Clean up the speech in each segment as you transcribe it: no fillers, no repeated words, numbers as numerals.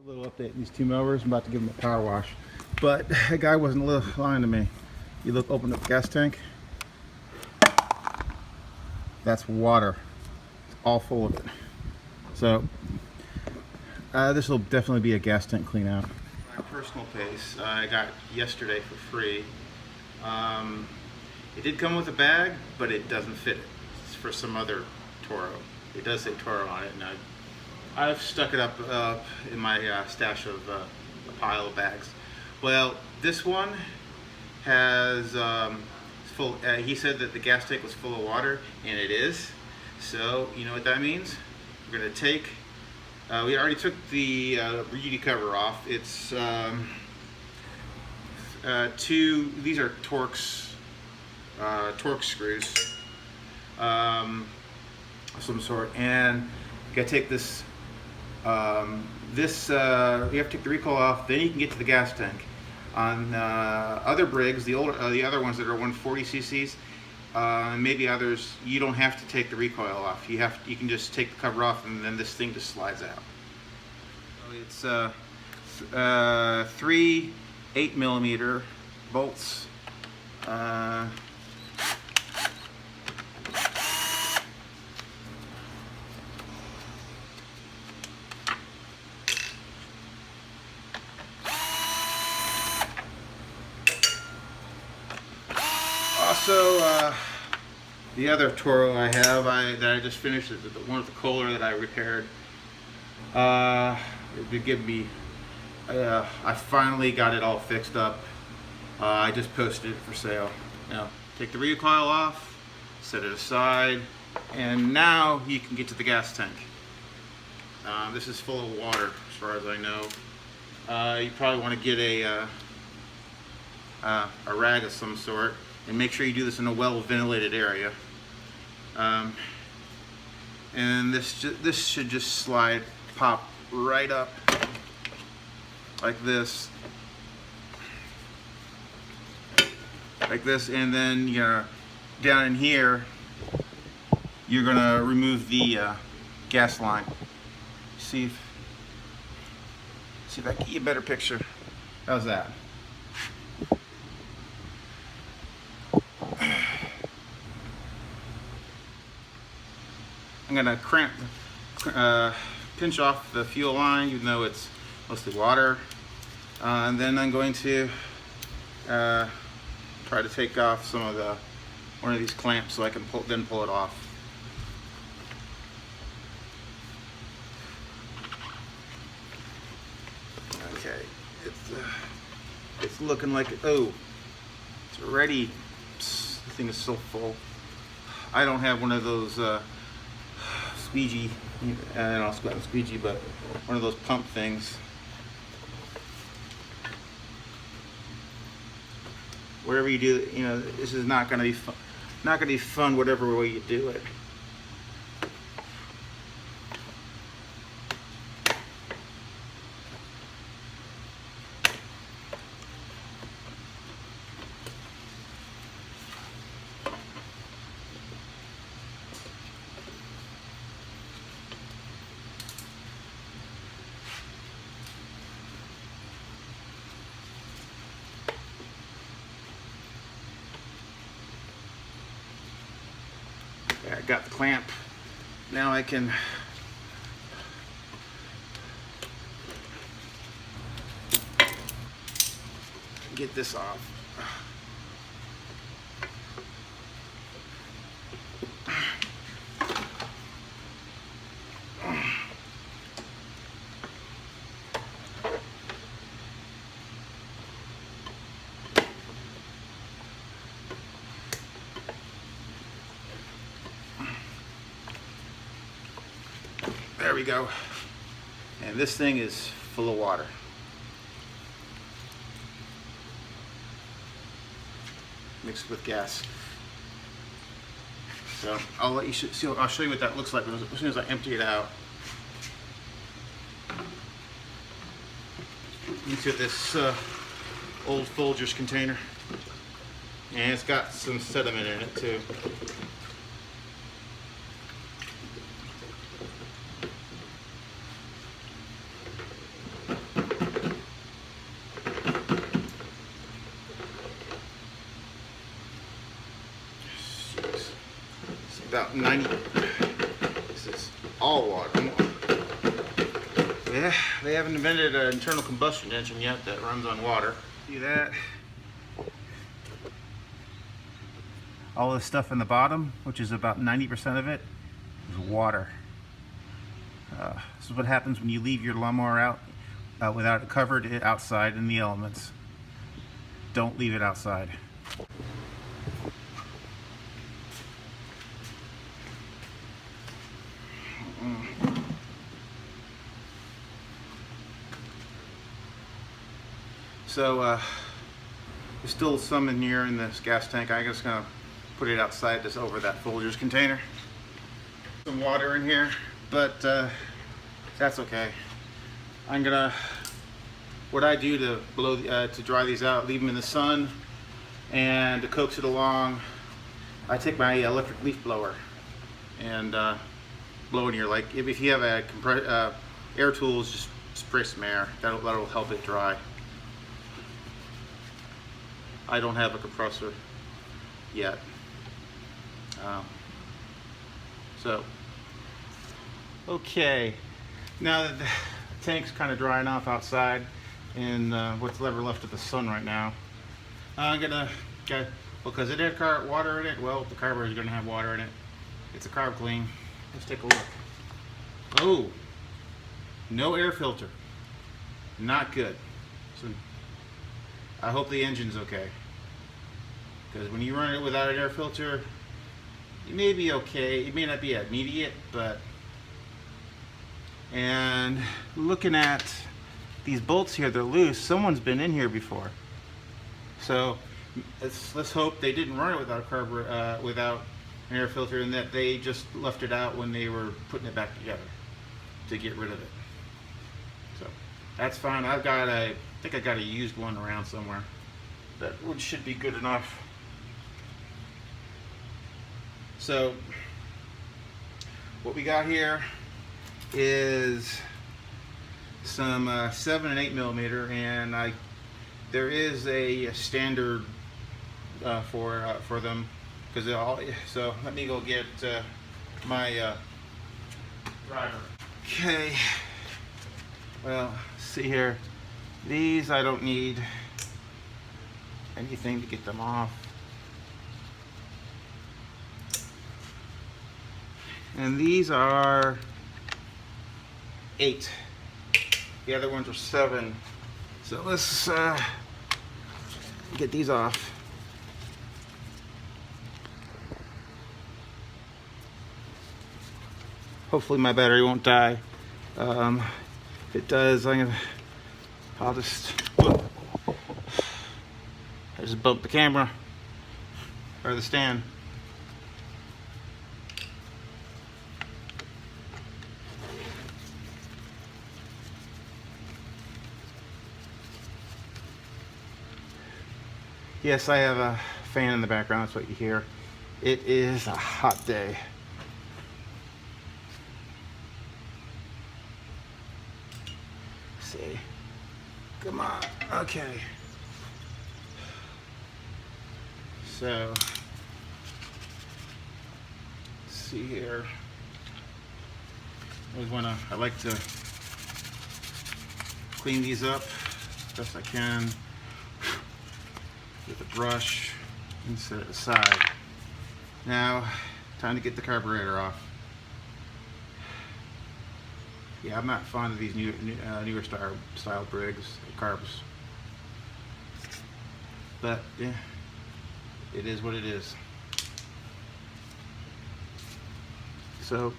A little update on these two mowers. I'm about to give them a power wash, but that guy wasn't lying to me. You look, open up the gas tank. That's water. It's all full of it. So this will definitely be a gas tank clean out. My personal pace I got yesterday for free. It did come with a bag, but it doesn't fit it. It's for some other Toro. It does say Toro on it, and I've stuck it up in my stash of a pile of bags. Well, this one has full. He said that the gas tank was full of water, and it is. So you know what that means? We're gonna take. We already took the rigidity cover off. It's these are torque screws of some sort, and you gotta take this. You have to take the recoil off, then you can get to the gas tank. On other Briggs, the other ones that are 140 cc's, maybe others, you don't have to take the recoil off. You can just take the cover off, and then this thing just slides out. So it's 3 8mm bolts. Also, the other Toro I have, that I just finished, is the one with the Kohler that I repaired. It did give me. I finally got it all fixed up. I just posted it for sale. Now, take the recoil off, set it aside, and now you can get to the gas tank. This is full of water, as far as I know. You probably want to get a rag of some sort. And make sure you do this in a well-ventilated area. And this should just pop right up like this, and then down in here, you're gonna remove the gas line. See if I can get you a better picture. How's that? I'm gonna pinch off the fuel line, even though it's mostly water, and then I'm going to try to take off one of these clamps so I can pull it off. Okay, it's looking like it's already. The thing is so full. I don't have one of those squeegee, I don't know, squeegee, but one of those pump things. Wherever you do it, this is not going to be fun. Not going to be fun, whatever way you do it. I got the clamp. Now I can get this off. There we go. And this thing is full of water. Mixed with gas. So I'll show you what that looks like as soon as I empty it out into this old Folgers container. And it's got some sediment in it too. about 90. This is all water. Yeah, they haven't invented an internal combustion engine yet that runs on water. See that? All this stuff in the bottom, which is about 90% of it, is water. This is what happens when you leave your lawnmower out without it covered outside in the elements. Don't leave it outside. So there's still some in here in this gas tank. I'm just gonna put it outside, just over that Folgers container. Some water in here, but that's okay. I'm gonna, what I do to blow to dry these out, leave them in the sun, and to coax it along, I take my electric leaf blower and blow in here. Like if you have a air tools, just spray some air. That'll help it dry. I don't have a compressor yet. Okay, now that the tank's kind of drying off outside and what's left of the sun right now, I'm gonna, because it had water in it, well, the carburetor is gonna have water in it. It's a carb clean. Let's take a look. Oh, no air filter. Not good. So I hope the engine's okay. Because when you run it without an air filter, it may be okay. It may not be immediate, but... And looking at these bolts here, they're loose. Someone's been in here before. So let's hope they didn't run it without without an air filter, and that they just left it out when they were putting it back together to get rid of it. So that's fine. I think I got a used one around somewhere. That one should be good enough. So what we got here is some 7 and 8 millimeter, and there is a standard for them, because they all. So let me go get my driver. Okay. Well, see here. These I don't need anything to get them off. And these are 8. The other ones are 7. So let's get these off. Hopefully my battery won't die. If it does, I'll just bump the camera or the stand. Yes, I have a fan in the background, that's what you hear. It is a hot day. Let's see. Come on. Okay. So, let's see here. I like to clean these up as best I can with a brush and set it aside. Now, time to get the carburetor off. Yeah, I'm not fond of these newer style Briggs carbs, but yeah, it is what it is. So,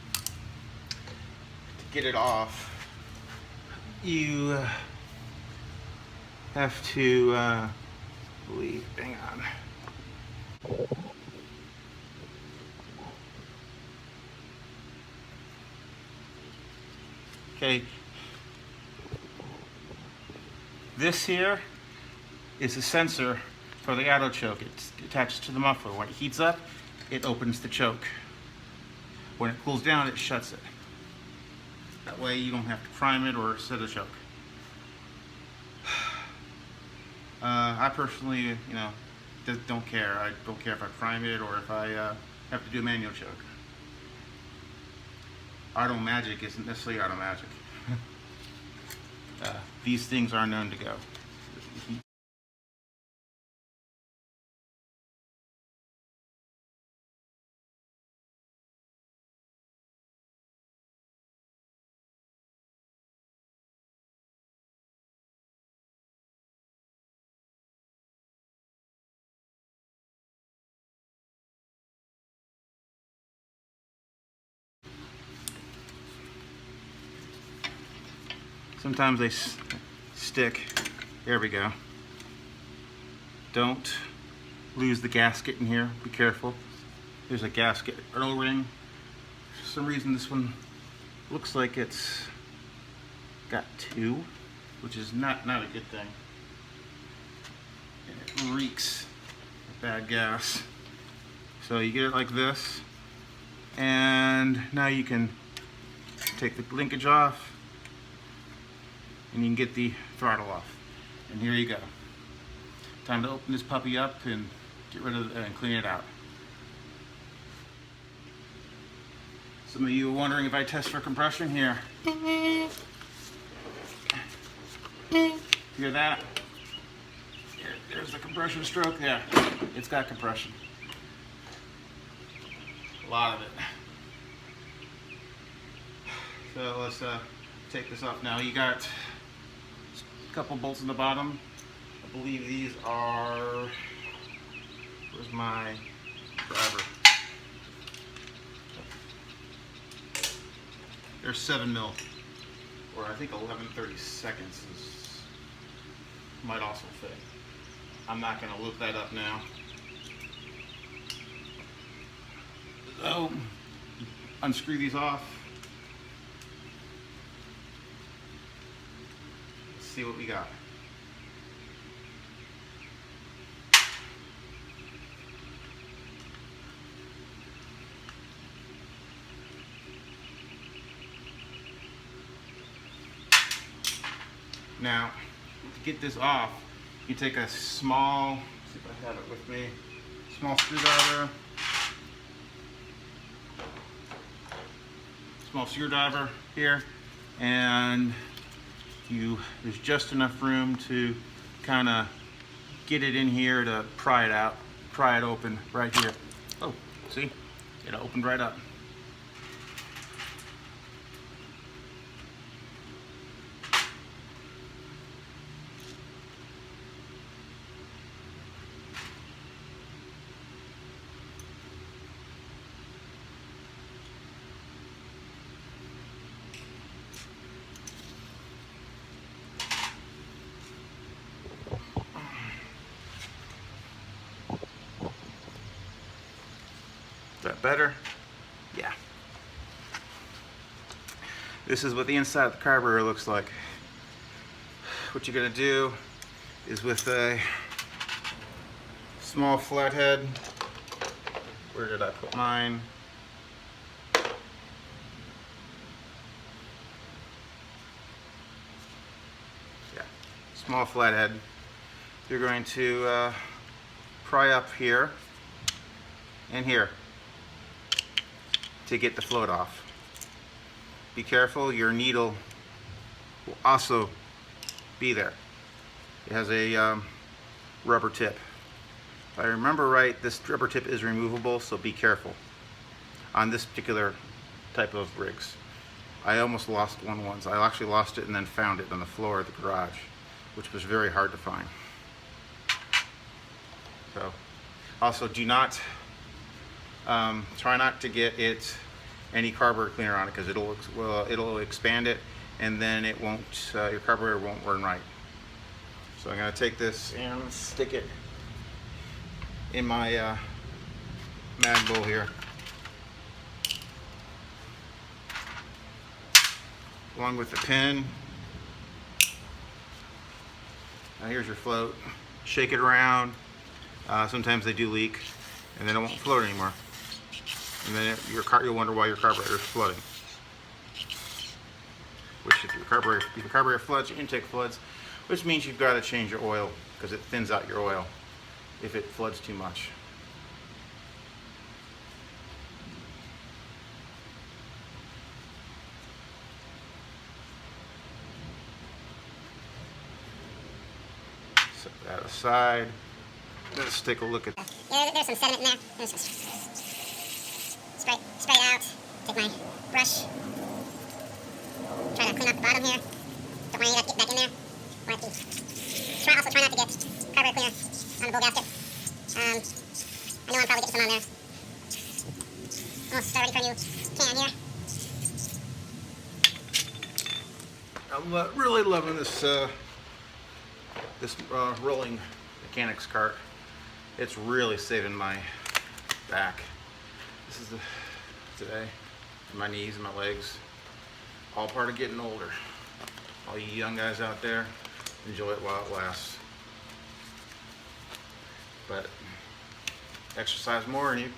to get it off, you have to hang on. Okay, this here is a sensor for the auto choke. It's attached to the muffler. When it heats up, it opens the choke. When it cools down, it shuts it. That way you don't have to prime it or set a choke. I personally, don't care. I don't care if I prime it or if I have to do a manual choke. auto magic isn't necessarily auto magic. These things are known to go. Sometimes they stick. There we go. Don't lose the gasket in here. Be careful. There's a gasket O-ring. For some reason this one looks like it's got two, which is not a good thing. And it reeks of bad gas. So you get it like this, and now you can take the linkage off, and you can get the throttle off. And here you go. Time to open this puppy up and get rid of and clean it out. Some of you are wondering if I test for compression here. Hear that? There's the compression stroke there. It's got compression. A lot of it. So let's take this off now. You got a couple bolts in the bottom. I believe these are, where's my driver? They're 7 mil, or I think 11/32 is, might also fit. I'm not going to look that up now. So, unscrew these off. Let's see what we got. Now, to get this off, you take a small, let's see if I have it with me, small screwdriver here, and there's just enough room to kind of get it in here to pry it out, pry it open right here. Oh, see, it opened right up. Is that better? Yeah. This is what the inside of the carburetor looks like. What you're gonna do is with a small flathead, where did I put mine? Yeah, small flathead. You're going to pry up here and here to get the float off. Be careful, your needle will also be there. It has a rubber tip. If I remember right, this rubber tip is removable, so be careful on this particular type of Briggs. I almost lost one once. I actually lost it and then found it on the floor of the garage, which was very hard to find. So, also do not try not to get any carburetor cleaner on it, because it'll expand it, and then it won't. Your carburetor won't run right. So I'm going to take this and stick it in my mag bowl here, along with the pin. Now here's your float. Shake it around. Sometimes they do leak, and then it won't float anymore. And then you'll wonder why your carburetor is flooding. Which, if your carburetor floods, your intake floods, which means you've got to change your oil, because it thins out your oil if it floods too much. that aside. Let's take a look at. Yeah, there's some sediment in there. There's spray it out. Take my brush. Try to clean up the bottom here. Don't want any of that to get back in there. Want to also try not to get carburetor cleaner on the bull gasket. I know I'm probably getting some on there. Almost start ready for a new can here. I'm really loving this rolling mechanics cart. It's really saving my back. This is today, my knees and my legs. All part of getting older. All you young guys out there, enjoy it while it lasts. But exercise more and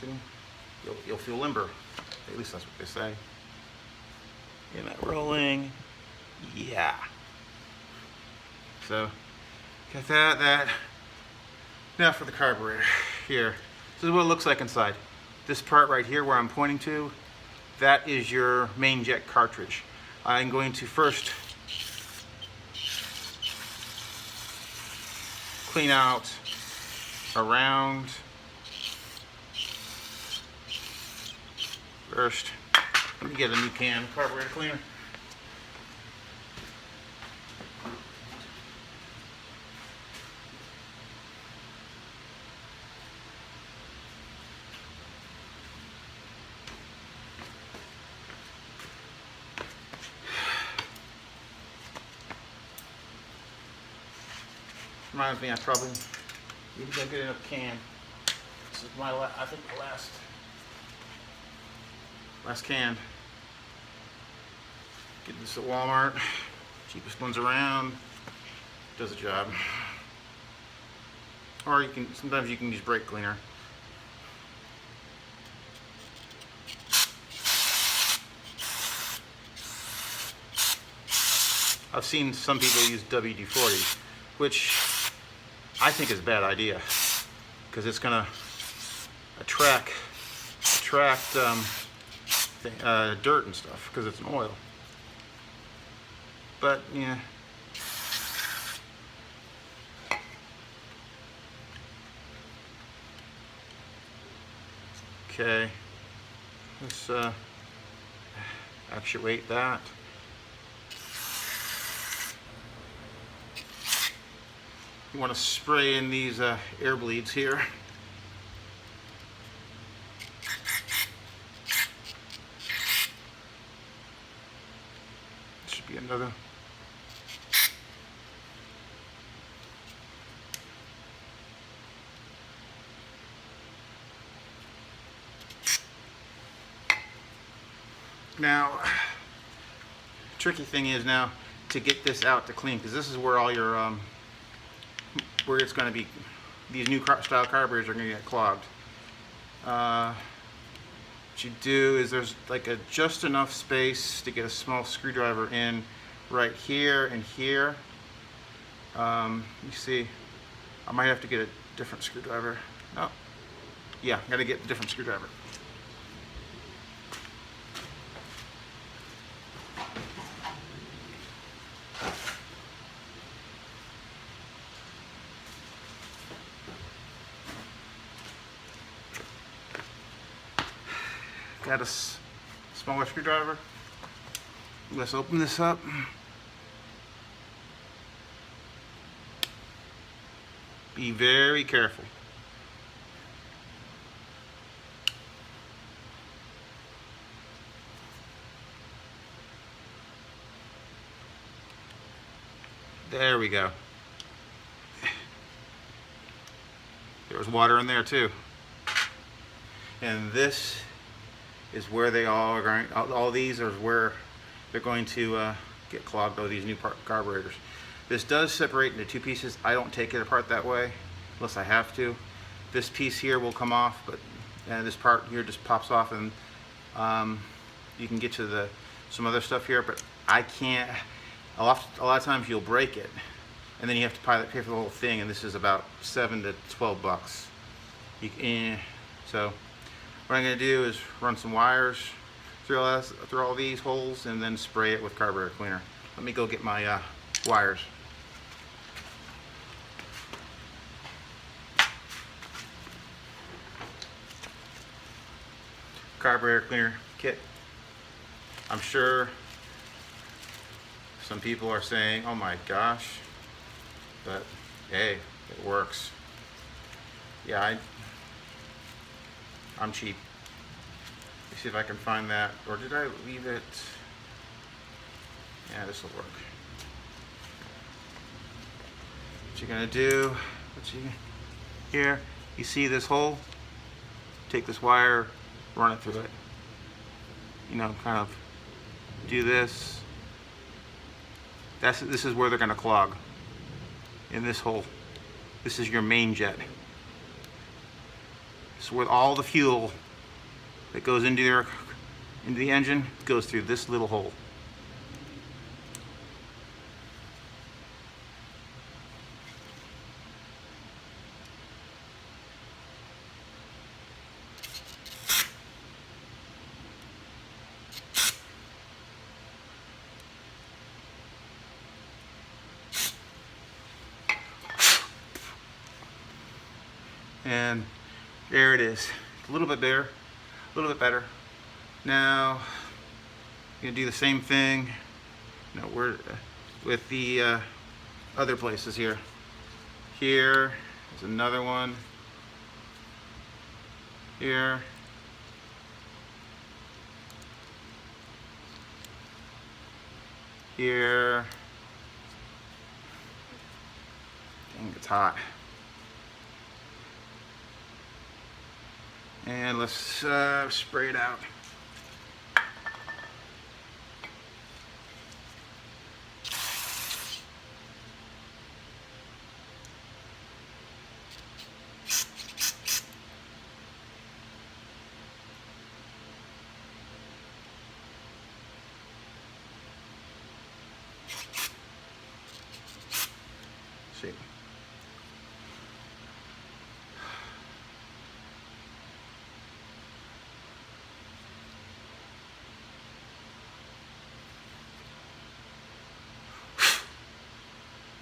you'll feel limber. At least that's what they say. Isn't that rolling? Yeah. So got that. Now for the carburetor. Here. This is what it looks like inside. This part right here where I'm pointing to, that is your main jet cartridge. I'm going to first clean out around. First, let me get a new can carburetor cleaner. Reminds me, I probably need to go get another can. This is my, I think the last can. Get this at Walmart. Cheapest ones around. Does the job. Or sometimes you can use brake cleaner. I've seen some people use WD-40, which I think is a bad idea because it's going to attract dirt and stuff because it's an oil. But yeah. Okay. Let's actuate that. You want to spray in these air bleeds here. Should be another. Now, tricky thing is now to get this out to clean, because this is where all your where it's going to be, these new style carburetors are going to get clogged. What you do is there's like just enough space to get a small screwdriver in right here and here. You see, I might have to get a different screwdriver. Oh, yeah, I got to get a different screwdriver. Got a smaller screwdriver. Let's open this up. Be very careful. There we go. There was water in there too. And this is where they all are going. All these are where they're going to get clogged, all these new carburetors. This does separate into two pieces. I don't take it apart that way unless I have to. This piece here will come off, but this part here just pops off, and you can get to some other stuff here, but I can't. A lot of times you'll break it, and then you have to pay for the whole thing, and this is about $7 to $12. So what I'm going to do is run some wires through all these holes and then spray it with carburetor cleaner. Let me go get my wires. carburetor cleaner kit. I'm sure some people are saying, oh my gosh, but hey, it works. Yeah, I'm cheap. Let me see if I can find that, or did I leave it? Yeah, this will work. What you're gonna do, here, you see this hole? Take this wire, run it through it. You know, kind of do this. This is where they're gonna clog. In this hole. This is your main jet. So with all the fuel that goes into the engine goes through this little hole. And there it is. A little bit better, a little bit better. Now, you're gonna do the same thing. No, we're with the other places here. Here is another one. Here. Here. Dang, it's hot. And let's spray it out. See.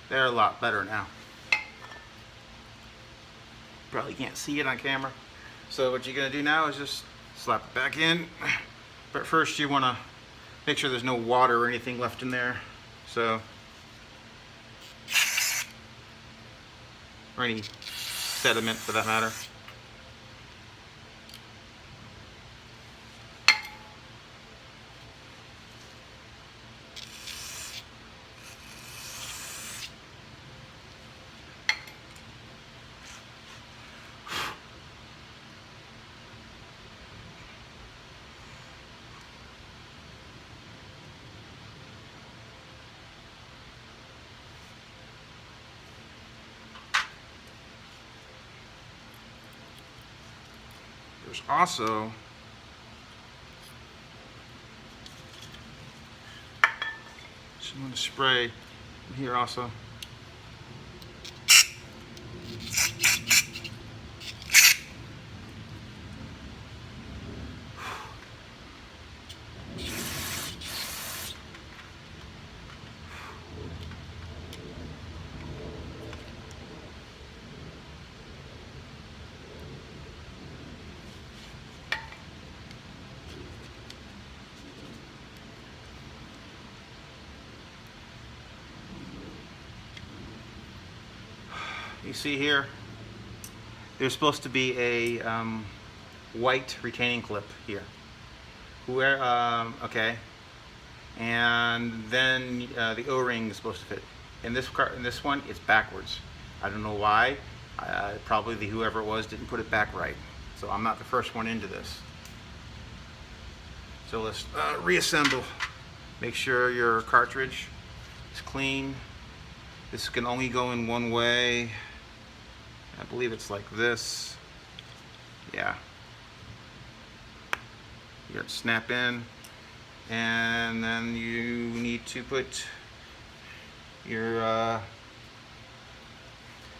They're a lot better now. Probably can't see it on camera. So what you're gonna do now is just slap it back in. But first you wanna make sure there's no water or anything left in there. So, or any sediment for that matter. There's also some going to spray in here also. You see here, there's supposed to be a white retaining clip here. Okay, and then the O-ring is supposed to fit. In this one, it's backwards. I don't know why. Probably whoever it was didn't put it back right. So I'm not the first one into this. So let's reassemble. Make sure your cartridge is clean. This can only go in one way. I believe it's like this. Yeah. You got to snap in, and then you need to put your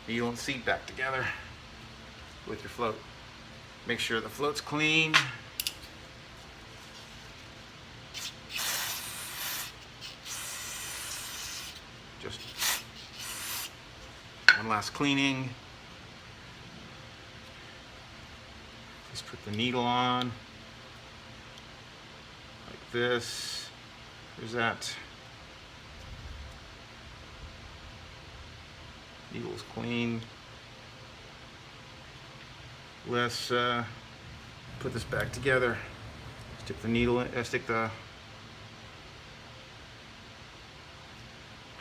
needle and seat back together with your float. Make sure the float's clean. Just one last cleaning. Just put the needle on. this. There's that. Needle's clean. Let's put this back together. Stick the needle in, stick the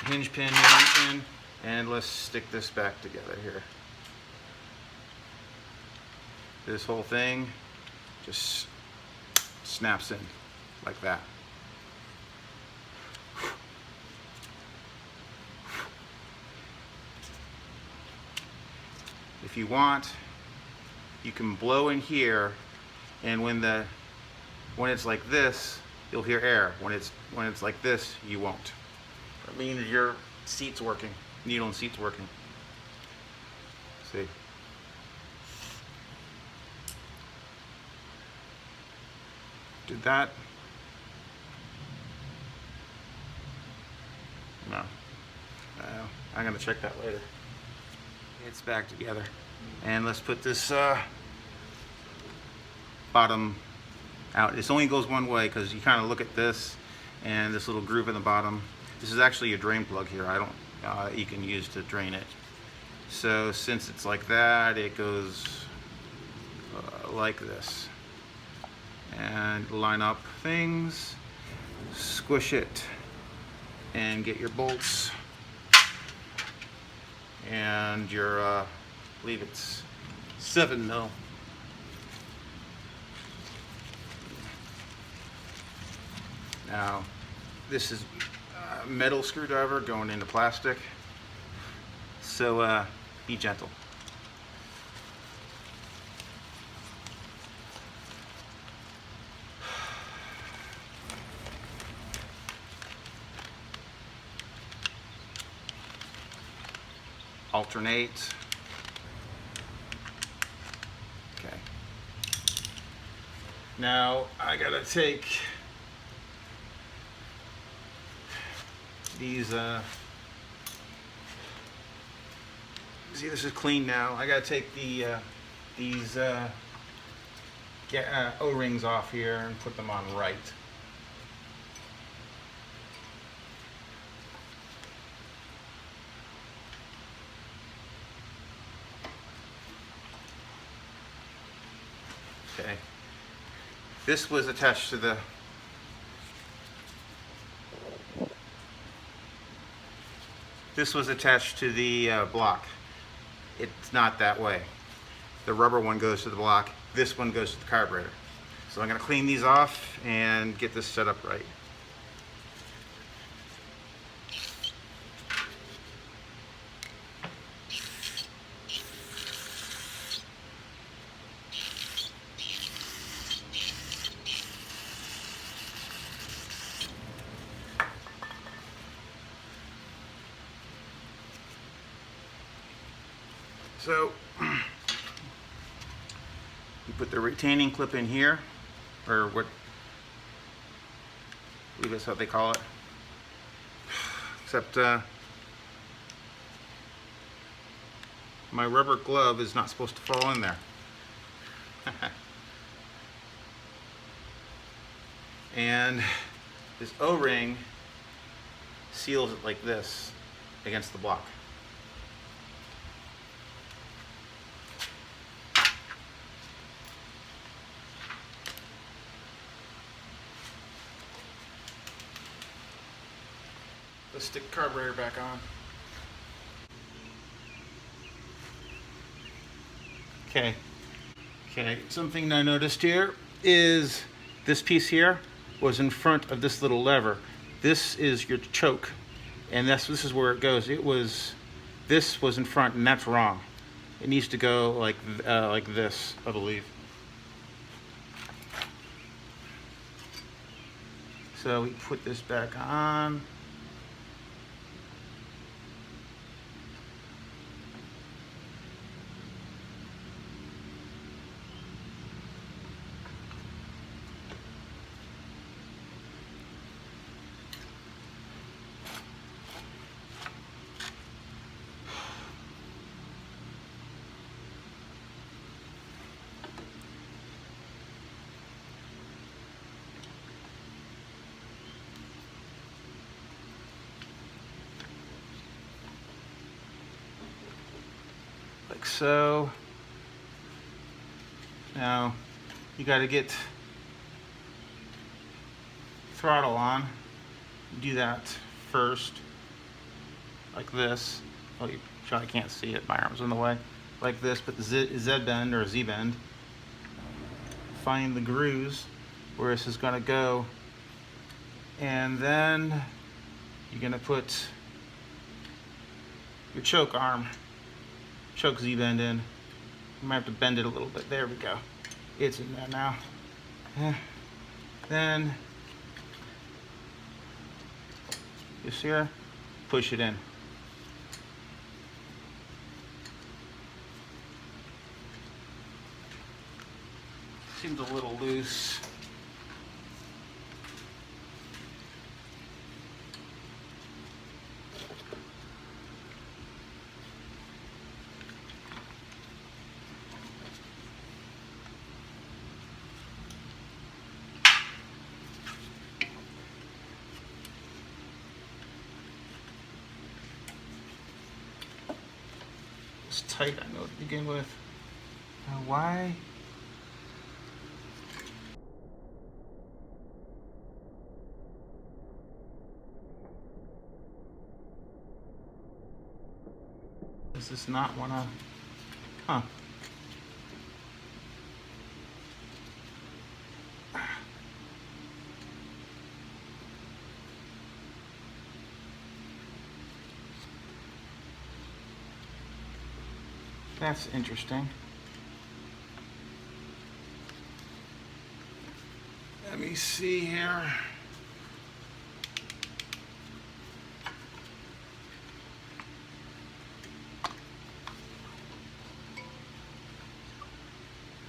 hinge pin in, and let's stick this back together here. This whole thing just snaps in like that. If you want, you can blow in here, and when it's like this, you'll hear air. When it's like this, you won't. That means your seat's working, needle and seat's working. See? Did that? No. I'm gonna check that later. It's back together. And let's put this bottom out. This only goes one way because you kind of look at this and this little groove in the bottom. This is actually a drain plug here. You can use to drain it. So since it's like that, it goes like this. And line up things, squish it, and get your bolts. And your, I believe it's 7 mil. Now, this is a metal screwdriver going into plastic, so be gentle. Alternate. Okay. Now I gotta take these. See, this is clean now. I gotta take these O-rings off here and put them on right. Okay. This was attached to the block. It's not that way. The rubber one goes to the block. This one goes to the carburetor. So I'm going to clean these off and get this set up right. So you put the retaining clip in here, or what, I believe that's what they call it, except my rubber glove is not supposed to fall in there. And this O-ring seals it like this against the block. Let's stick the carburetor back on. Okay. Something I noticed here is this piece here was in front of this little lever. This is your choke, and this is where it goes. This was in front, and that's wrong. It needs to go like this, I believe. So we put this back on. like so. Now you got to get throttle on. Do that first, like this. Oh, you probably can't see it. My arm's in the way. Like this. Put the Z bend or Z bend. Find the grooves where this is going to go, and then you're going to put your choke arm, choke Z bend in. You might have to bend it a little bit. There we go. It's in there now. Then just here, push it in. Seems a little loose. It's tight, I know, to begin with. Now why? Does this not wanna, huh? That's interesting. Let me see here.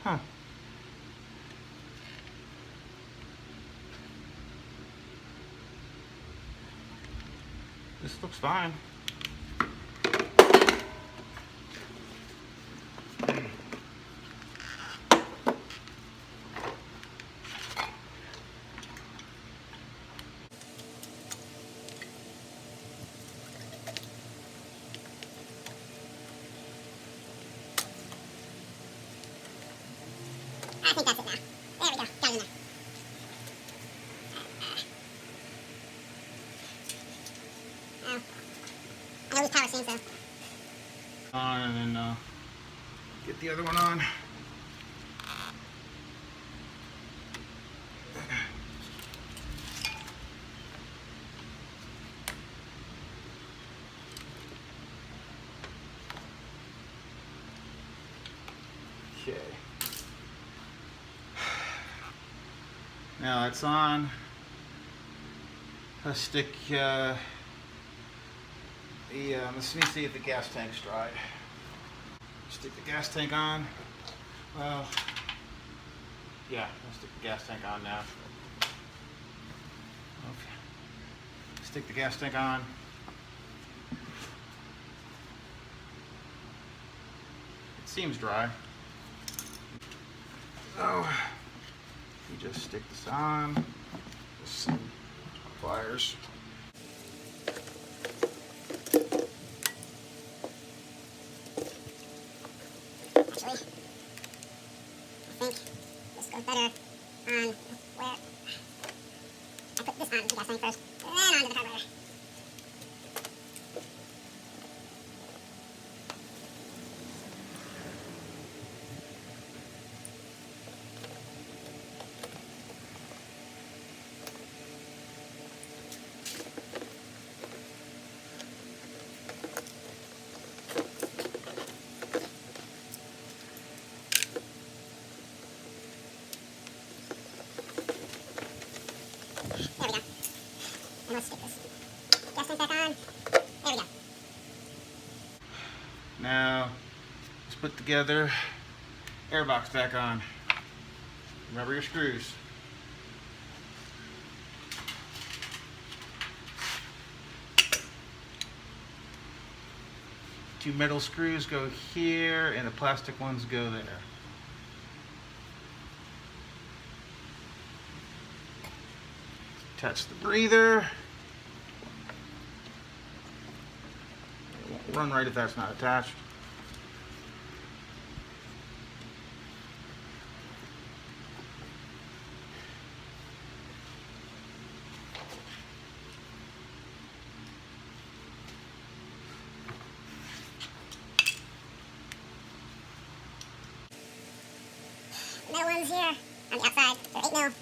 Huh. This looks fine. I think that's it now. There we go. Got it in there. Oh. I know these power things, so. On and then get the other one on. Okay. Now it's on. Let's stick let me see if the gas tank's dried. Stick the gas tank on. Well, yeah, let's stick the gas tank on now. Okay. Stick the gas tank on. It seems dry. So, you just stick this on with some pliers. Actually, I think this goes better on where I put this on the gas tank first, and then onto the carburetor. There we go. And let's stick this gas tank back on. There we go. Now, let's put together airbox back on. Remember your screws. Two metal screws go here and the plastic ones go there. Attach the breather. It won't run right if that's not attached. ones here on the outside. They're 8 mil.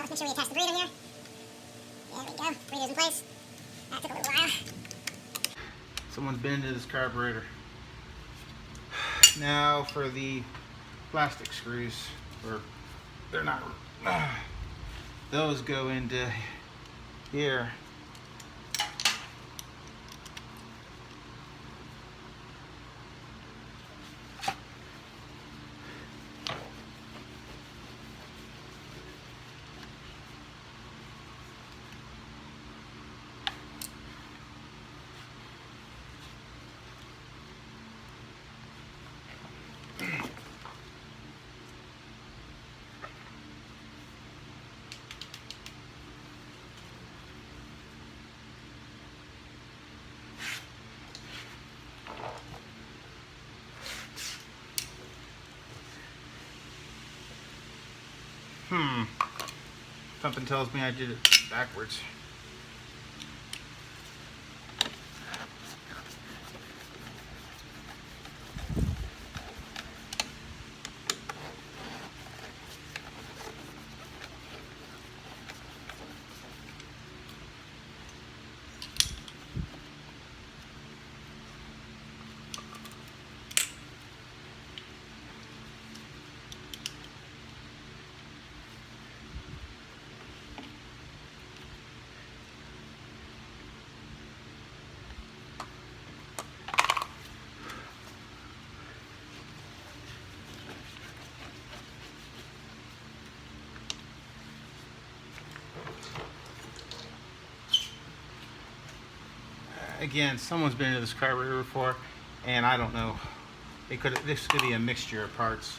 Make sure we attach the breather here. There we go. Breather's in place. That took a little while. Someone's been into this carburetor. Now for the plastic screws, or they're not. Those go into here. Something tells me I did it backwards. Again, someone's been into this carburetor before, and I don't know. This could be a mixture of parts.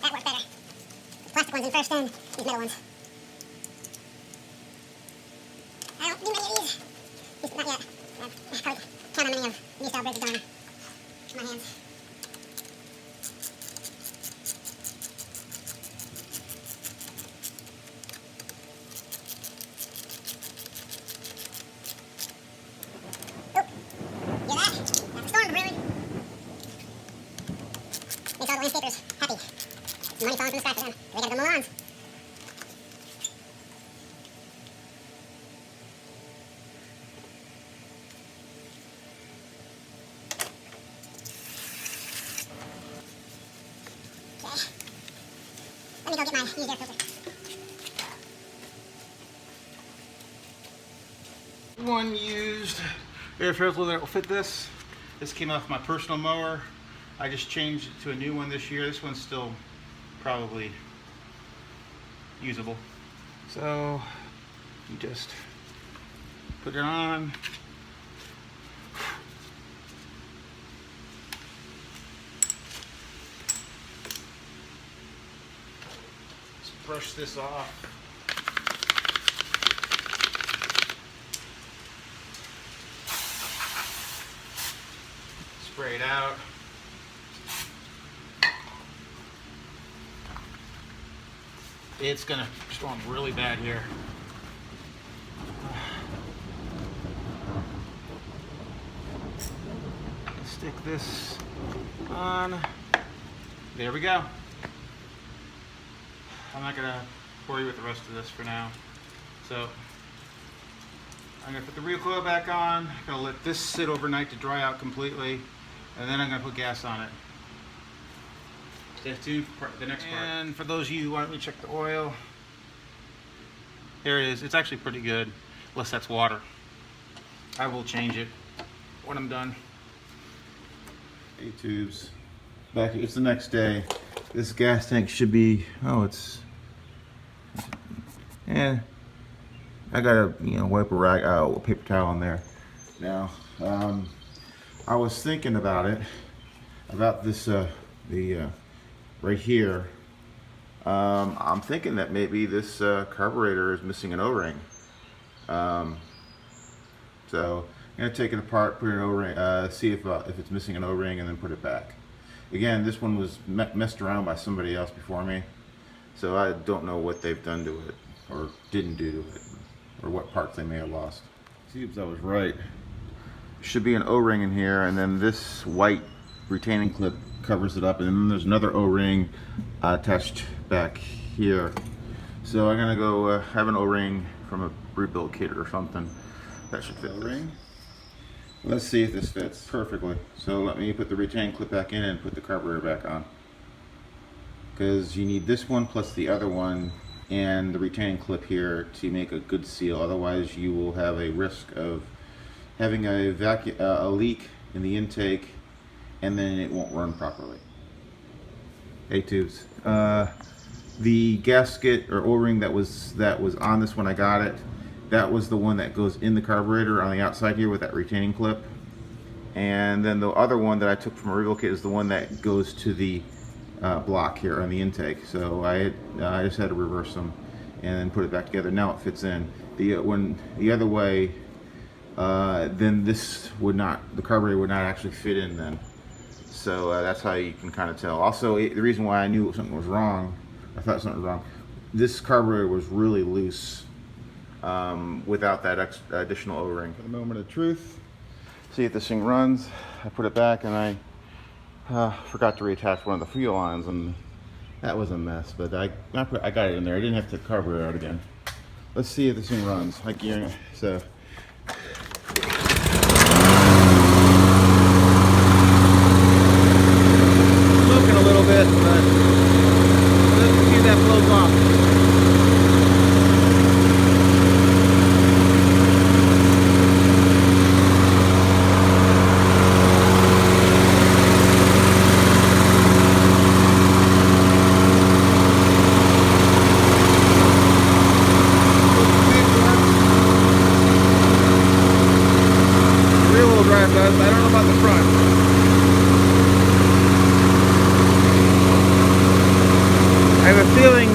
That worked better. The plastic ones in first, then these metal ones. I don't do many of these. At least not yet. I probably count how many of new style Briggs have done in my hands. Oh, hear that? That's a storm brewing. Makes all the landscapers happy. Money falling from the sky for them. We gotta go mow lawns. Let me go get my used air filter. One used air filter that will fit this. This came off my personal mower. I just changed it to a new one this year. This one's still probably usable. So you just put it on. Just brush this off. Spray it out. It's gonna storm really bad here. Stick this on. There we go. I'm not gonna bore you with the rest of this for now. So I'm gonna put the rear coil back on. I'm gonna let this sit overnight to dry out completely, and then I'm gonna put gas on it. Stay tuned for the next part. And for those of you who want me to check the oil, there it is. It's actually pretty good, unless that's water. I will change it when I'm done. 8 tubes. Back, it's the next day. This gas tank should be, I got a wipe a rag, a paper towel in there. Now, I was thinking about this, right here. I'm thinking that maybe this carburetor is missing an O-ring. So I'm gonna take it apart, put an O-ring, see if it's missing an O-ring, and then put it back. Again, this one was messed around by somebody else before me, so I don't know what they've done to it or didn't do to it, or what parts they may have lost. See if I was right. Should be an O-ring in here, and then this white retaining clip covers it up, and then there's another O-ring attached back here. So I'm gonna go have an O-ring from a rebuild kit or something that should fit. O-ring. Let's see if this fits perfectly. So let me put the retaining clip back in and put the carburetor back on, because you need this one plus the other one and the retaining clip here to make a good seal. Otherwise you will have a risk of having a leak in the intake, and then it won't run properly. 8 tubes. The gasket or O-ring that was on this when I got it, that was the one that goes in the carburetor on the outside here with that retaining clip. And then the other one that I took from a rebuild kit is the one that goes to the block here on the intake. So I just had to reverse them and then put it back together. Now it fits in. When the other way, then this would not, the carburetor would not actually fit in then. So that's how you can kind of tell. Also, the reason why I knew something was wrong, I thought something was wrong, this carburetor was really loose without that additional O-ring. For the moment of truth, see if this thing runs. I put it back, and I forgot to reattach one of the fuel lines, and that was a mess. But I got it in there. I didn't have to take the carburetor out again. Let's see if this thing runs. So. Smoking a little bit, but let's see if that blows off. I don't know about the front. I have a feeling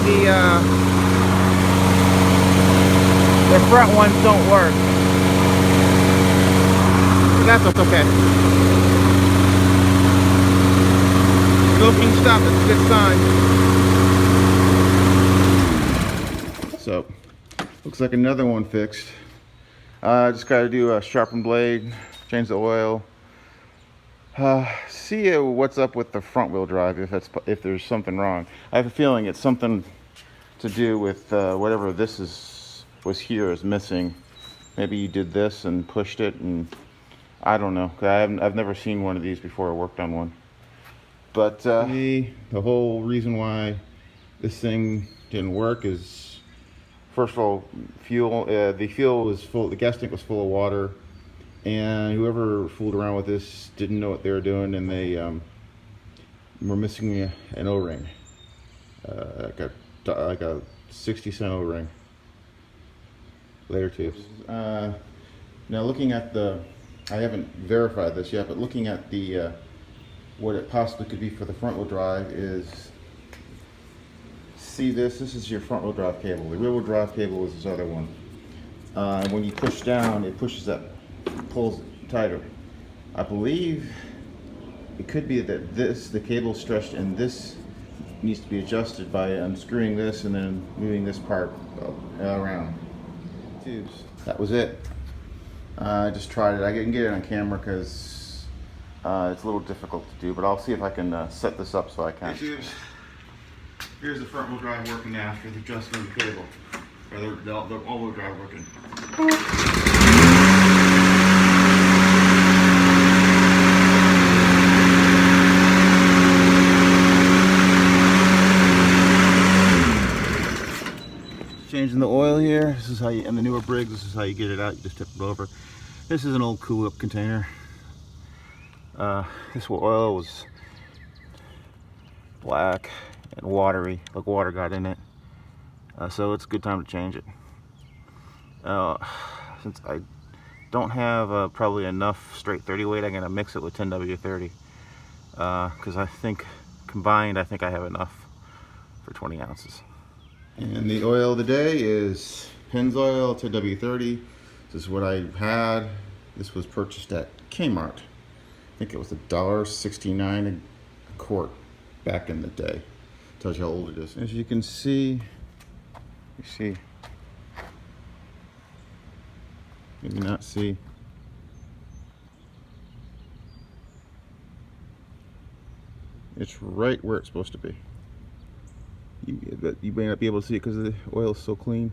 the front ones don't work. But that's okay. Smoking stuff, it's a good sign. So, looks like another one fixed. Just got to do a sharpened blade. Change the oil. See what's up with the front wheel drive, if there's something wrong. I have a feeling it's something to do with whatever this was here is missing. Maybe you did this and pushed it, and I don't know. I've never seen one of these before or worked on one. But the whole reason why this thing didn't work is, first of all, the fuel was full, the gas tank was full of water, and whoever fooled around with this didn't know what they were doing, and they were missing an O-ring, like a 60-cent O-ring. Layer tubes. Now looking at I haven't verified this yet, but looking at the what it possibly could be for the front wheel drive is, see this is your front wheel drive cable. The rear wheel drive cable is this other one. And when you push down, it pushes up, pulls it tighter. I believe it could be that the cable is stretched, and this needs to be adjusted by unscrewing this and then moving this part around. Tubes. That was it. I just tried it. I didn't get it on camera because it's a little difficult to do, but I'll see if I can set this up so I can. Tubes. Here's the front wheel drive working after the adjustment of the cable, or the all-wheel drive working. Changing the oil here. This is how you, and the newer Briggs, this is how you get it out. You just tip it over. This is an old Cool Whip container. This oil was black and watery, like water got in it. So it's a good time to change it. Since I don't have probably enough straight 30 weight, I'm gonna mix it with 10W30 because I think combined, I think I have enough for 20 ounces. And the oil of the day is Pennzoil 10W30. This is what I had. This was purchased at Kmart. I think it was $1.69 a quart back in the day. Tells you how old it is. As you can see, maybe not see. It's right where it's supposed to be. But you may not be able to see it because the oil is so clean.